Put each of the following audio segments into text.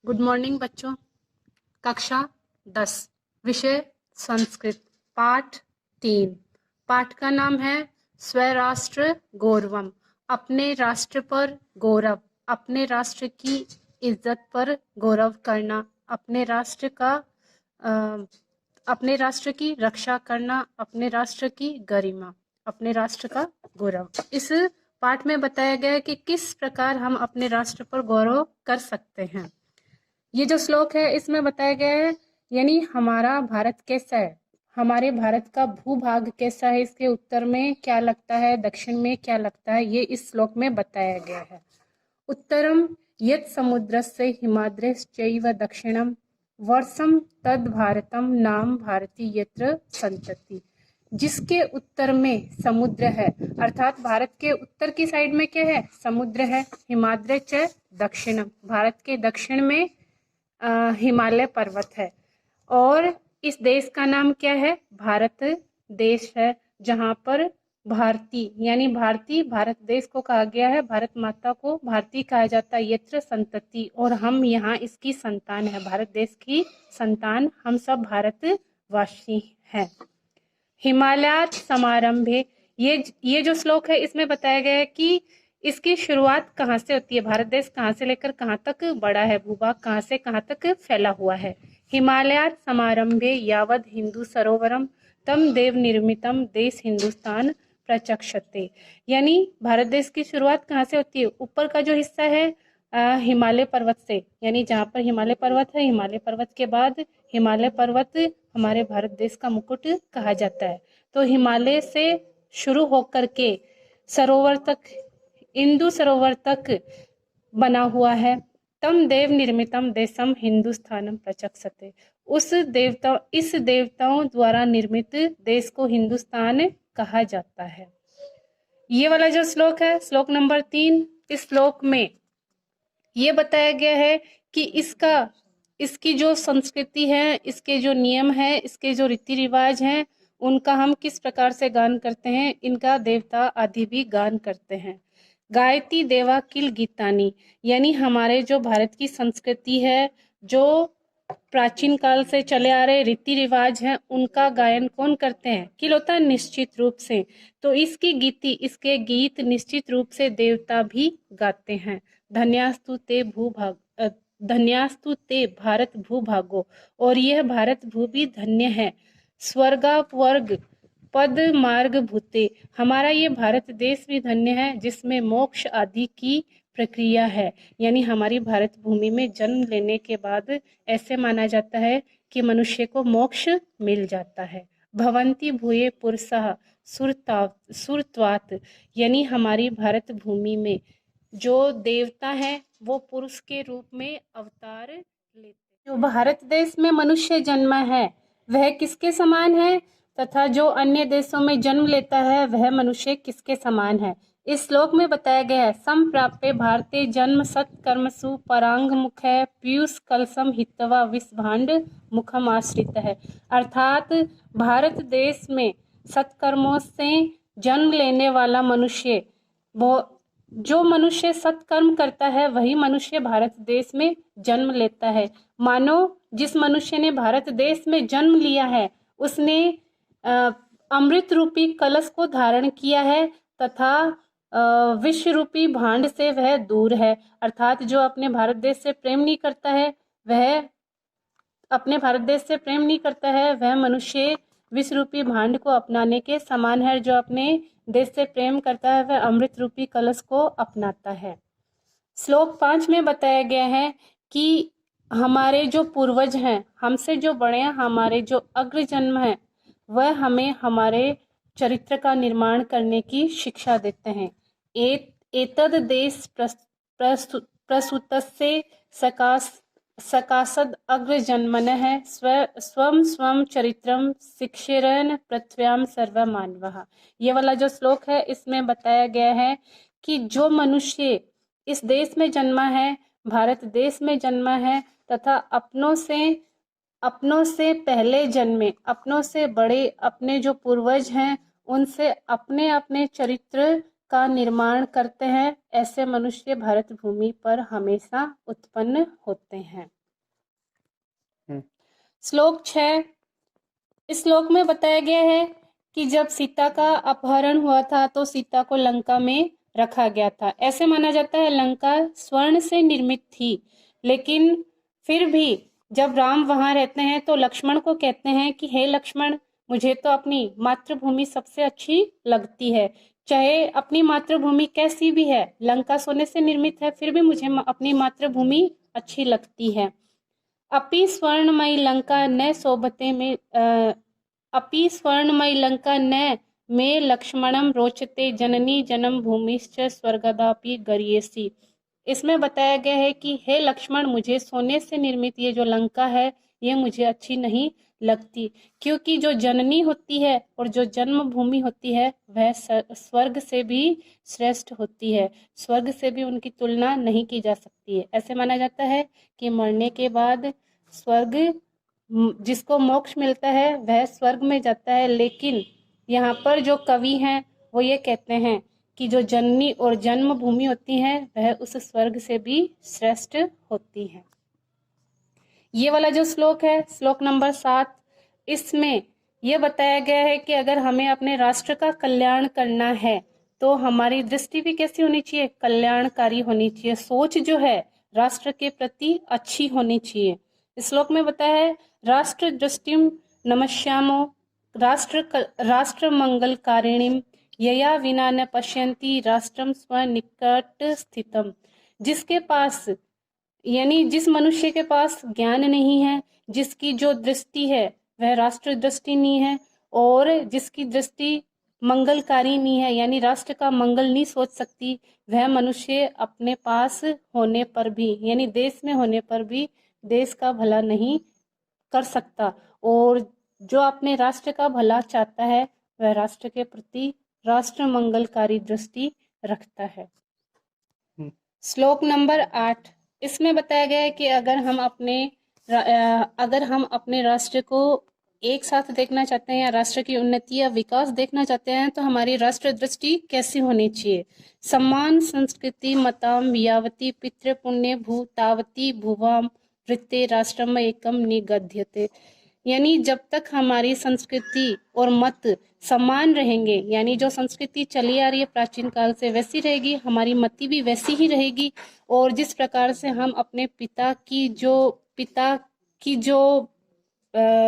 Good morning बच्चों। कक्षा 10 विषय संस्कृत पाठ 3। पाठ का नाम है स्वराष्ट्र गौरवम। अपने राष्ट्र पर गौरव, अपने राष्ट्र की इज्जत पर गौरव करना, अपने राष्ट्र का अपने राष्ट्र की रक्षा करना, अपने राष्ट्र की गरिमा, अपने राष्ट्र का गौरव। इस पाठ में बताया गया है कि किस प्रकार हम अपने राष्ट्र पर गौरव कर सकते हैं। ये जो श्लोक है इसमें बताया गया है यानी हमारा भारत कैसा है, हमारे भारत का भूभाग कैसा है, इसके उत्तर में क्या लगता है, दक्षिण में क्या लगता है, ये इस श्लोक में बताया गया है। उत्तरम यत् समुद्रस्य हिमाद्रश्चैव दक्षिणम वर्षम तद भारतम नाम भारती यत्र संतति। जिसके उत्तर में समुद्र है, अर्थात भारत के उत्तर की साइड में क्या है, समुद्र है। हिमाद्र च दक्षिणम, भारत के दक्षिण में हिमालय पर्वत है। और इस देश का नाम क्या है, भारत देश है, जहाँ पर भारती यानी भारती भारत देश को कहा गया है, भारत माता को भारती कहा जाता है। यत्र संतति, और हम यहाँ इसकी संतान है, भारत देश की संतान हम सब भारतवासी हैं। हिमालयात समारंभे, ये जो श्लोक है इसमें बताया गया है कि इसकी शुरुआत कहाँ से होती है, भारत देश कहाँ से लेकर कहाँ तक बड़ा है, भूभाग कहाँ से कहाँ तक फैला हुआ है। हिमालयात समारंभे यावद हिंदू सरोवरम तम देव निर्मितम देश हिंदुस्तान प्रचक्षते। यानी भारत देश की शुरुआत कहाँ से होती है, ऊपर का जो हिस्सा है हिमालय पर्वत से, यानी जहाँ पर हिमालय पर्वत है, हिमालय पर्वत के बाद हिमालय पर्वत हमारे भारत देश का मुकुट कहा जाता है। तो हिमालय से शुरू होकर के सरोवर तक, इंदु सरोवर तक बना हुआ है। तम देव निर्मितम देशम हिंदुस्तानम प्रचक्षते, इस देवताओं द्वारा निर्मित देश को हिंदुस्तान कहा जाता है। ये वाला जो श्लोक है, श्लोक नंबर 3, इस श्लोक में ये बताया गया है कि इसकी जो संस्कृति है, इसके जो नियम है, इसके जो रीति रिवाज हैं, उनका हम किस प्रकार से गान करते हैं, इनका देवता आदि भी गान करते हैं। गायती देवा किल गीतानी, यानी हमारे जो भारत की संस्कृति है, जो प्राचीन काल से चले आ रहे रीति रिवाज हैं, उनका गायन कौन करते हैं, किल होता है निश्चित रूप से। तो इसके गीत निश्चित रूप से देवता भी गाते हैं। धन्यास्तु ते भारत भूभागो, और यह भारत भू भी धन्य है। स्वर्गापवर्ग पद मार्ग भूते, हमारा ये भारत देश भी धन्य है, जिसमें मोक्ष आदि की प्रक्रिया है। यानी हमारी भारत भूमि में जन्म लेने के बाद ऐसे माना जाता है कि मनुष्य को मोक्ष मिल जाता है। भवंती भूये पुरुषः सुरत्वात्, यानी हमारी भारत भूमि में जो देवता है वो पुरुष के रूप में अवतार लेते हैं। जो भारत देश में मनुष्य जन्मा है वह किसके समान है, तथा जो अन्य देशों में जन्म लेता है वह मनुष्य किसके समान है। इस श्लोक में बताया गया है, संप्राप्य भारतीय जन्म सत्कर्मसु परांग मुख है, पीयूष कलसम हितवा विषभांड मुखम आश्रित है। अर्थात भारत देश में सत्कर्मों से जन्म लेने वाला मनुष्य, जो मनुष्य सत्कर्म करता है वही मनुष्य भारत देश में जन्म लेता है। मानो जिस मनुष्य ने भारत देश में जन्म लिया है उसने अमृत रूपी कलश को धारण किया है, तथा विश्व रूपी भांड से वह दूर है। अर्थात जो अपने भारत देश से प्रेम नहीं करता है वह मनुष्य विश्व रूपी भांड को अपनाने के समान है। जो अपने देश से प्रेम करता है वह अमृत रूपी कलश को अपनाता है। श्लोक 5 में बताया गया है कि हमारे जो पूर्वज हैं, हमसे जो बड़े हैं, हमारे जो अग्रजन्म हैं, वह हमें हमारे चरित्र का निर्माण करने की शिक्षा देते हैं। एतद देश प्रसूतस्य सकाशद अग्रजन्मनः स्वं स्वं चरित्रम शिक्षेरन पृथ्व्याम सर्व मानवः। ये वाला जो श्लोक है इसमें बताया गया है कि जो मनुष्य इस देश में जन्मा है, भारत देश में जन्मा है, तथा अपनों से पहले जन्मे, अपनों से बड़े अपने जो पूर्वज हैं उनसे अपने अपने चरित्र का निर्माण करते हैं, ऐसे मनुष्य भारत भूमि पर हमेशा उत्पन्न होते हैं। श्लोक 6। इस श्लोक में बताया गया है कि जब सीता का अपहरण हुआ था तो सीता को लंका में रखा गया था। ऐसे माना जाता है लंका स्वर्ण से निर्मित थी, लेकिन फिर भी जब राम वहां रहते हैं तो लक्ष्मण को कहते हैं कि हे लक्ष्मण, मुझे तो अपनी मातृभूमि सबसे अच्छी लगती है। चाहे अपनी मातृभूमि कैसी भी है, लंका सोने से निर्मित है, फिर भी मुझे अपनी मातृभूमि अच्छी लगती है। अपि स्वर्णमयी लंका न शोभते में अपि स्वर्णमयी लंका न में लक्ष्मणम रोचते जननी जन्म भूमिश्च स्वर्गदापि गर्यसी। इसमें बताया गया है कि हे लक्ष्मण, मुझे सोने से निर्मित ये जो लंका है ये मुझे अच्छी नहीं लगती, क्योंकि जो जननी होती है और जो जन्मभूमि होती है वह स्वर्ग से भी श्रेष्ठ होती है। स्वर्ग से भी उनकी तुलना नहीं की जा सकती है। ऐसे माना जाता है कि मरने के बाद स्वर्ग, जिसको मोक्ष मिलता है वह स्वर्ग में जाता है, लेकिन यहाँ पर जो कवि हैं वो ये कहते हैं कि जो जननी और जन्मभूमि होती है वह उस स्वर्ग से भी श्रेष्ठ होती है। ये वाला जो श्लोक है, श्लोक नंबर 7, इसमें यह बताया गया है कि अगर हमें अपने राष्ट्र का कल्याण करना है तो हमारी दृष्टि भी कैसी होनी चाहिए, कल्याणकारी होनी चाहिए। सोच जो है राष्ट्र के प्रति अच्छी होनी चाहिए। इस श्लोक में बताया है राष्ट्र दृष्टिम नमस्यामो राष्ट्र मंगलकारिणीम यया विना न पश्यन्ति राष्ट्रम स्वनिकट स्थितम। जिसके पास, यानी जिस मनुष्य के पास ज्ञान नहीं है, जिसकी जो दृष्टि है वह राष्ट्र दृष्टि नहीं है, और जिसकी दृष्टि मंगलकारी नहीं है, यानी राष्ट्र का मंगल नहीं सोच सकती, वह मनुष्य अपने पास होने पर भी, यानी देश में होने पर भी देश का भला नहीं कर सकता। और जो अपने राष्ट्र का भला चाहता है वह राष्ट्र के प्रति राष्ट्र मंगलकारी दृष्टि रखता है। श्लोक नंबर 8, इसमें बताया गया है कि अगर हम अपने राष्ट्र को एक साथ देखना चाहते हैं या राष्ट्र की उन्नति या विकास देखना चाहते हैं तो हमारी राष्ट्र दृष्टि कैसी होनी चाहिए। सम्मान संस्कृति मताम यावती पितृ पुण्य भूतावती भुवाम वृत्ते राष्ट्रम एकम निगध्यते। यानी जब तक हमारी संस्कृति और मत समान रहेंगे, यानी जो संस्कृति चली आ रही है प्राचीन काल से वैसी रहेगी, हमारी मति भी वैसी ही रहेगी। और जिस प्रकार से हम अपने पिता की जो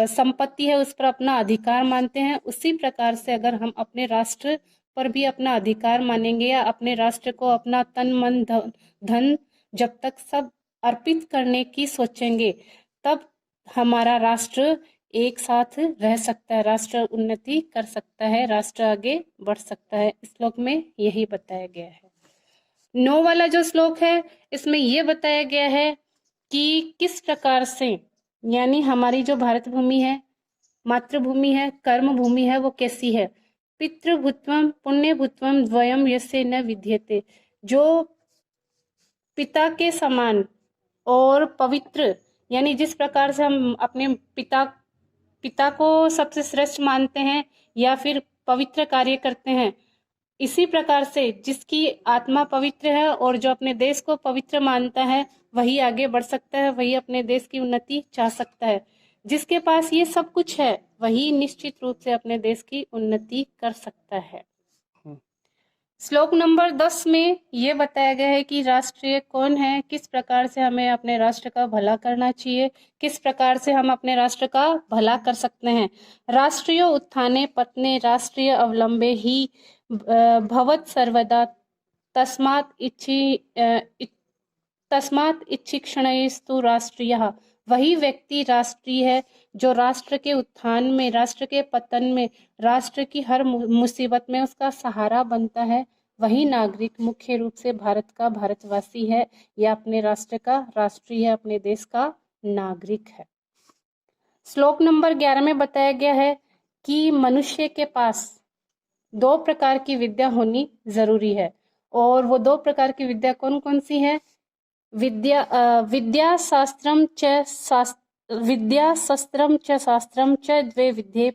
संपत्ति है उस पर अपना अधिकार मानते हैं, उसी प्रकार से अगर हम अपने राष्ट्र पर भी अपना अधिकार मानेंगे या अपने राष्ट्र को अपना तन मन धन जब तक सब अर्पित करने की सोचेंगे, तब हमारा राष्ट्र एक साथ रह सकता है, राष्ट्र उन्नति कर सकता है, राष्ट्र आगे बढ़ सकता है। इस श्लोक में यही बताया गया है। 9 वाला जो श्लोक है इसमें यह बताया गया है कि किस प्रकार से, यानी हमारी जो भारत भूमि है, मातृभूमि है, कर्म भूमि है, वो कैसी है। पितृभूत्वम पुण्यभूत्वम द्वयम यस्य न विद्यते। जो पिता के समान और पवित्र, यानी जिस प्रकार से हम अपने पिता को सबसे श्रेष्ठ मानते हैं या फिर पवित्र कार्य करते हैं, इसी प्रकार से जिसकी आत्मा पवित्र है और जो अपने देश को पवित्र मानता है वही आगे बढ़ सकता है, वही अपने देश की उन्नति चाह सकता है। जिसके पास ये सब कुछ है वही निश्चित रूप से अपने देश की उन्नति कर सकता है। श्लोक नंबर 10 में ये बताया गया है कि राष्ट्रीय कौन है, किस प्रकार से हमें अपने राष्ट्र का भला करना चाहिए, किस प्रकार से हम अपने राष्ट्र का भला कर सकते हैं। राष्ट्रीय उत्थाने पतने राष्ट्रीय अवलंबे ही भवत सर्वदा तस्मात् इच्छिक्षणस्तु राष्ट्रीयः। वही व्यक्ति राष्ट्रीय है जो राष्ट्र के उत्थान में, राष्ट्र के पतन में, राष्ट्र की हर मुसीबत में उसका सहारा बनता है। वही नागरिक मुख्य रूप से भारत का भारतवासी है या अपने राष्ट्र का राष्ट्रीय है, अपने देश का नागरिक है। श्लोक नंबर 11 में बताया गया है कि मनुष्य के पास 2 प्रकार की विद्या होनी जरूरी है, और वो 2 प्रकार की विद्या कौन कौन सी है। विद्या शास्त्रम च शास्त्रम च द्वे विद्ये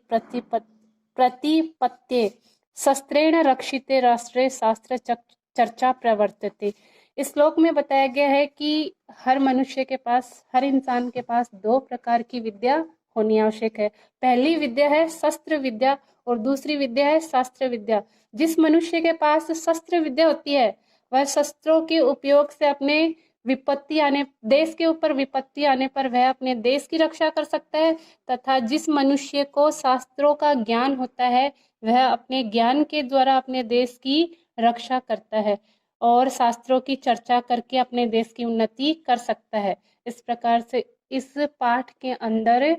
प्रतिपत्ते शस्त्रेण रक्षिते राष्ट्रे शास्त्र चर्चा प्रवर्तते। इस श्लोक में बताया गया है कि हर मनुष्य के पास, हर इंसान के पास दो प्रकार की विद्या होनी आवश्यक है। पहली विद्या है शस्त्र विद्या और दूसरी विद्या है शास्त्र विद्या। जिस मनुष्य के पास शस्त्र विद्या होती है वह शस्त्रों के उपयोग से अपने विपत्ति आने, देश के ऊपर विपत्ति आने पर वह अपने देश की रक्षा कर सकता है, तथा जिस मनुष्य को शास्त्रों का ज्ञान होता है वह अपने ज्ञान के द्वारा अपने देश की रक्षा करता है और शास्त्रों की चर्चा करके अपने देश की उन्नति कर सकता है। इस प्रकार से इस पाठ के अंदर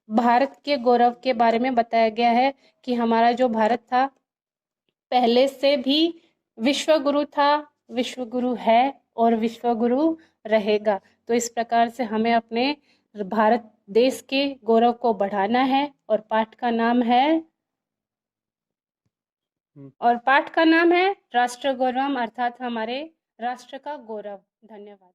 भारत के गौरव के बारे में बताया गया है कि हमारा जो भारत था पहले से भी विश्व गुरु था, विश्व गुरु है और विश्व गुरु रहेगा। तो इस प्रकार से हमें अपने भारत देश के गौरव को बढ़ाना है और पाठ का नाम है राष्ट्र गौरवम, अर्थात हमारे राष्ट्र का गौरव। धन्यवाद।